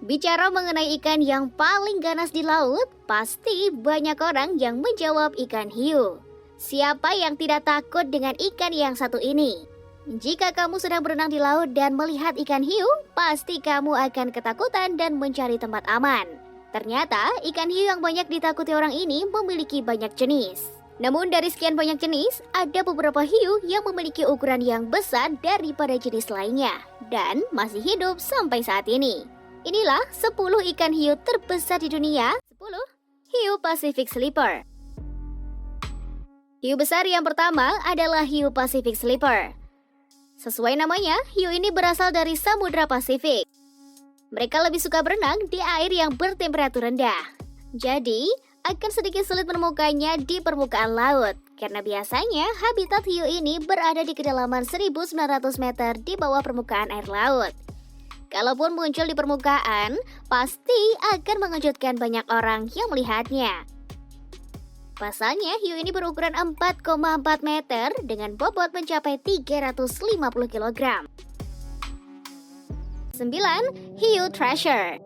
Bicara mengenai ikan yang paling ganas di laut, pasti banyak orang yang menjawab ikan hiu. Siapa yang tidak takut dengan ikan yang satu ini? Jika kamu sedang berenang di laut dan melihat ikan hiu, pasti kamu akan ketakutan dan mencari tempat aman. Ternyata, ikan hiu yang banyak ditakuti orang ini memiliki banyak jenis. Namun dari sekian banyak jenis, ada beberapa hiu yang memiliki ukuran yang besar daripada jenis lainnya dan masih hidup sampai saat ini. Inilah 10 ikan hiu terbesar di dunia. 10. Hiu Pacific Sleeper. Hiu besar yang pertama adalah hiu Pacific Sleeper. Sesuai namanya, hiu ini berasal dari Samudra Pasifik. Mereka lebih suka berenang di air yang bertemperatur rendah. Jadi, akan sedikit sulit menemukannya di permukaan laut. Karena biasanya habitat hiu ini berada di kedalaman 1.900 meter di bawah permukaan air laut. Kalaupun muncul di permukaan, pasti akan mengejutkan banyak orang yang melihatnya. Pasalnya, hiu ini berukuran 4,4 meter dengan bobot mencapai 350 kg. 9. Hiu Treasure.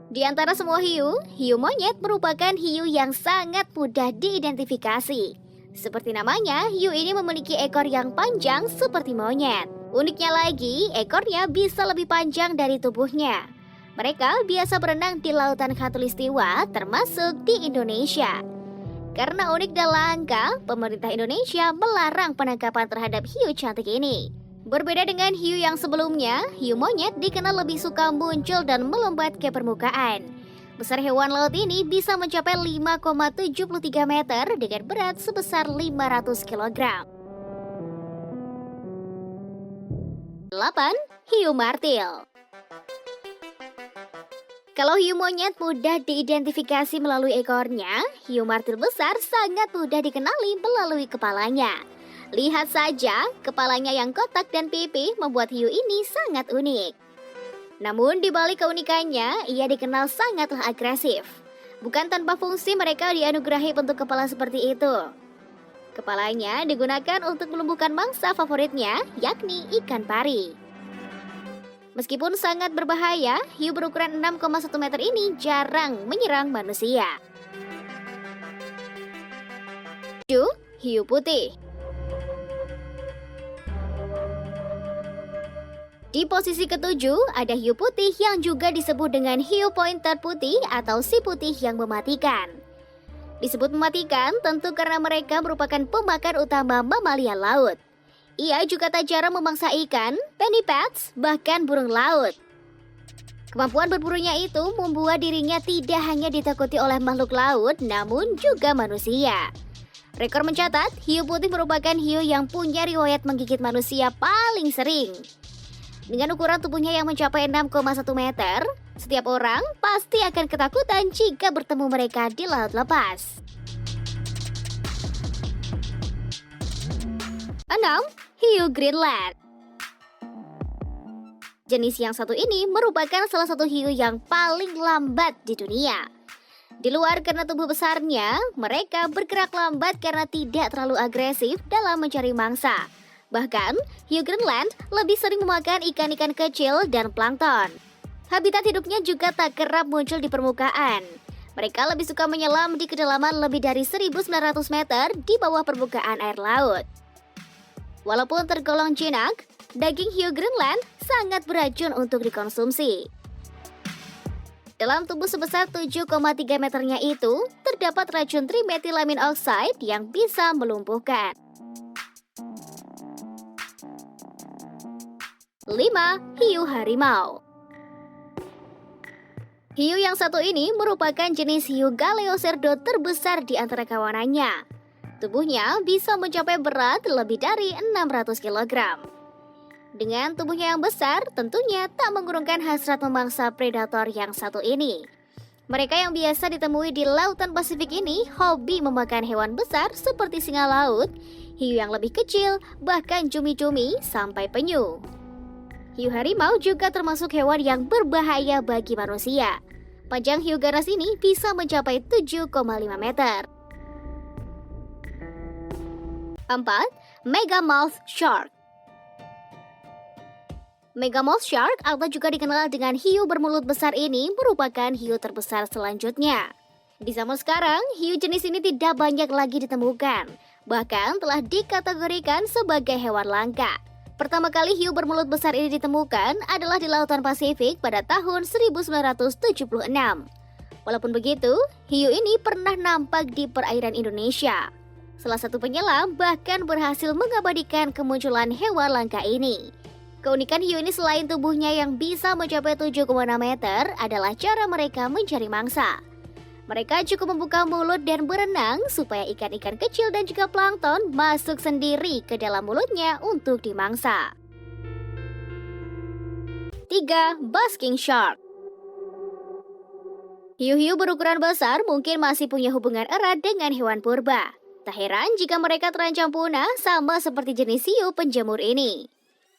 Di antara semua hiu monyet merupakan hiu yang sangat mudah diidentifikasi. Seperti namanya, hiu ini memiliki ekor yang panjang seperti monyet. Uniknya lagi, ekornya bisa lebih panjang dari tubuhnya. Mereka biasa berenang di lautan khatulistiwa, termasuk di Indonesia. Karena unik dan langka, pemerintah Indonesia melarang penangkapan terhadap hiu cantik ini. Berbeda dengan hiu yang sebelumnya, hiu monyet dikenal lebih suka muncul dan melompat ke permukaan. Besar hewan laut ini bisa mencapai 5,73 meter dengan berat sebesar 500 kg. 8. Hiu Martil. Kalau hiu monyet mudah diidentifikasi melalui ekornya, hiu martil besar sangat mudah dikenali melalui kepalanya. Lihat saja, kepalanya yang kotak dan pipih membuat hiu ini sangat unik. Namun di balik keunikannya, ia dikenal sangatlah agresif. Bukan tanpa fungsi mereka dianugerahi bentuk kepala seperti itu. Kepalanya digunakan untuk melumpuhkan mangsa favoritnya, yakni ikan pari. Meskipun sangat berbahaya, hiu berukuran 6,1 meter ini jarang menyerang manusia. 7. Hiu putih. Di posisi ketujuh, ada hiu putih yang juga disebut dengan hiu pointer putih atau si putih yang mematikan. Disebut mematikan tentu karena mereka merupakan pemakan utama mamalia laut. Ia juga tak jarang memangsa ikan, pennypeds, bahkan burung laut. Kemampuan berburunya itu membuat dirinya tidak hanya ditakuti oleh makhluk laut, namun juga manusia. Rekor mencatat, hiu putih merupakan hiu yang punya riwayat menggigit manusia paling sering. Dengan ukuran tubuhnya yang mencapai 6,1 meter, setiap orang pasti akan ketakutan jika bertemu mereka di laut lepas. 6. Hiu Greenland. Jenis yang satu ini merupakan salah satu hiu yang paling lambat di dunia. Di luar karena tubuh besarnya, mereka bergerak lambat karena tidak terlalu agresif dalam mencari mangsa. Bahkan, hiu Greenland lebih sering memakan ikan-ikan kecil dan plankton. Habitat hidupnya juga tak kerap muncul di permukaan. Mereka lebih suka menyelam di kedalaman lebih dari 1.900 meter di bawah permukaan air laut. Walaupun tergolong jinak, daging hiu Greenland sangat beracun untuk dikonsumsi. Dalam tubuh sebesar 7,3 meternya itu, terdapat racun trimetilamin oxide yang bisa melumpuhkan. 5. Hiu harimau. Hiu yang satu ini merupakan jenis hiu Galeocerdo terbesar di antara kawanannya. Tubuhnya bisa mencapai berat lebih dari 600 kg. Dengan tubuhnya yang besar, tentunya tak mengurungkan hasrat memangsa predator yang satu ini. Mereka yang biasa ditemui di lautan Pasifik ini hobi memakan hewan besar seperti singa laut, hiu yang lebih kecil, bahkan cumi-cumi sampai penyu. Hiu harimau juga termasuk hewan yang berbahaya bagi manusia. Panjang hiu ganas ini bisa mencapai 7,5 meter. 4. Megamouth Shark. Megamouth Shark atau juga dikenal dengan hiu bermulut besar ini merupakan hiu terbesar selanjutnya. Di zaman sekarang, hiu jenis ini tidak banyak lagi ditemukan, bahkan telah dikategorikan sebagai hewan langka. Pertama kali hiu bermulut besar ini ditemukan adalah di Lautan Pasifik pada tahun 1976. Walaupun begitu, hiu ini pernah nampak di perairan Indonesia. Salah satu penyelam bahkan berhasil mengabadikan kemunculan hewan langka ini. Keunikan hiu ini selain tubuhnya yang bisa mencapai 7,6 meter adalah cara mereka mencari mangsa. Mereka cukup membuka mulut dan berenang supaya ikan-ikan kecil dan juga plankton masuk sendiri ke dalam mulutnya untuk dimangsa. 3. Basking Shark. Hiu-hiu berukuran besar mungkin masih punya hubungan erat dengan hewan purba. Tak heran jika mereka terancam punah sama seperti jenis hiu penjemur ini.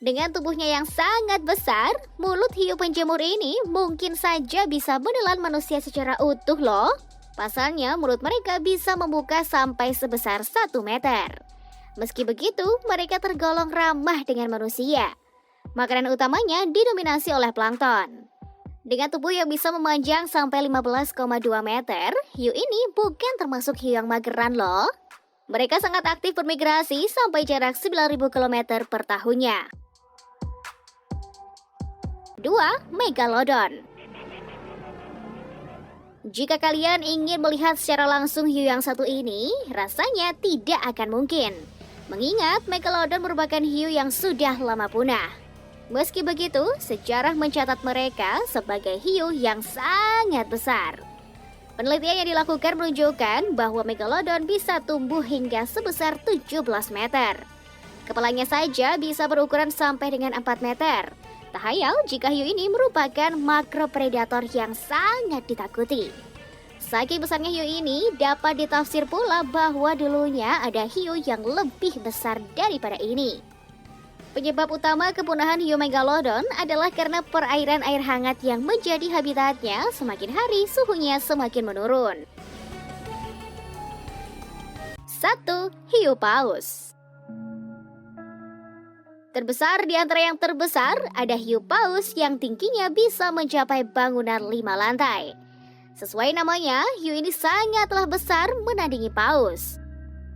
Dengan tubuhnya yang sangat besar, mulut hiu penjemur ini mungkin saja bisa menelan manusia secara utuh loh. Pasalnya, mulut mereka bisa membuka sampai sebesar 1 meter. Meski begitu, mereka tergolong ramah dengan manusia. Makanan utamanya didominasi oleh plankton. Dengan tubuh yang bisa memanjang sampai 15,2 meter, hiu ini bukan termasuk hiu yang mageran loh. Mereka sangat aktif bermigrasi sampai jarak 9.000 km per tahunnya. 2. Megalodon. Jika kalian ingin melihat secara langsung hiu yang satu ini, rasanya tidak akan mungkin. Mengingat Megalodon merupakan hiu yang sudah lama punah. Meski begitu, sejarah mencatat mereka sebagai hiu yang sangat besar. Penelitian yang dilakukan menunjukkan bahwa Megalodon bisa tumbuh hingga sebesar 17 meter. Kepalanya saja bisa berukuran sampai dengan 4 meter. Tak hayal jika hiu ini merupakan makropredator yang sangat ditakuti. Saking besarnya hiu ini, dapat ditafsir pula bahwa dulunya ada hiu yang lebih besar daripada ini. Penyebab utama kepunahan hiu Megalodon adalah karena perairan air hangat yang menjadi habitatnya semakin hari suhunya semakin menurun. 1. Hiu paus. Terbesar di antara yang terbesar, ada hiu paus yang tingginya bisa mencapai bangunan 5 lantai. Sesuai namanya, hiu ini sangatlah besar menandingi paus.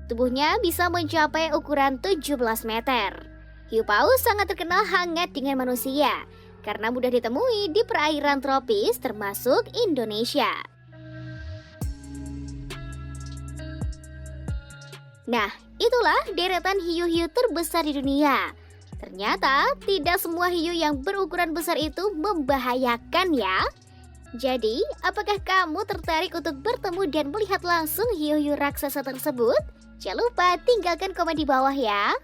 Tubuhnya bisa mencapai ukuran 17 meter. Hiu paus sangat terkenal hangat dengan manusia, karena mudah ditemui di perairan tropis termasuk Indonesia. Nah, itulah deretan hiu-hiu terbesar di dunia. Ternyata tidak semua hiu yang berukuran besar itu membahayakan ya. Jadi, apakah kamu tertarik untuk bertemu dan melihat langsung hiu-hiu raksasa tersebut? Jangan lupa tinggalkan komen di bawah ya.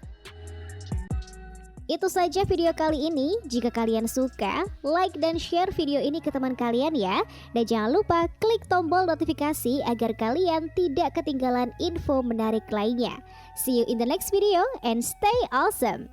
Itu saja video kali ini. Jika kalian suka, like dan share video ini ke teman kalian ya. Dan jangan lupa klik tombol notifikasi agar kalian tidak ketinggalan info menarik lainnya. See you in the next video and stay awesome.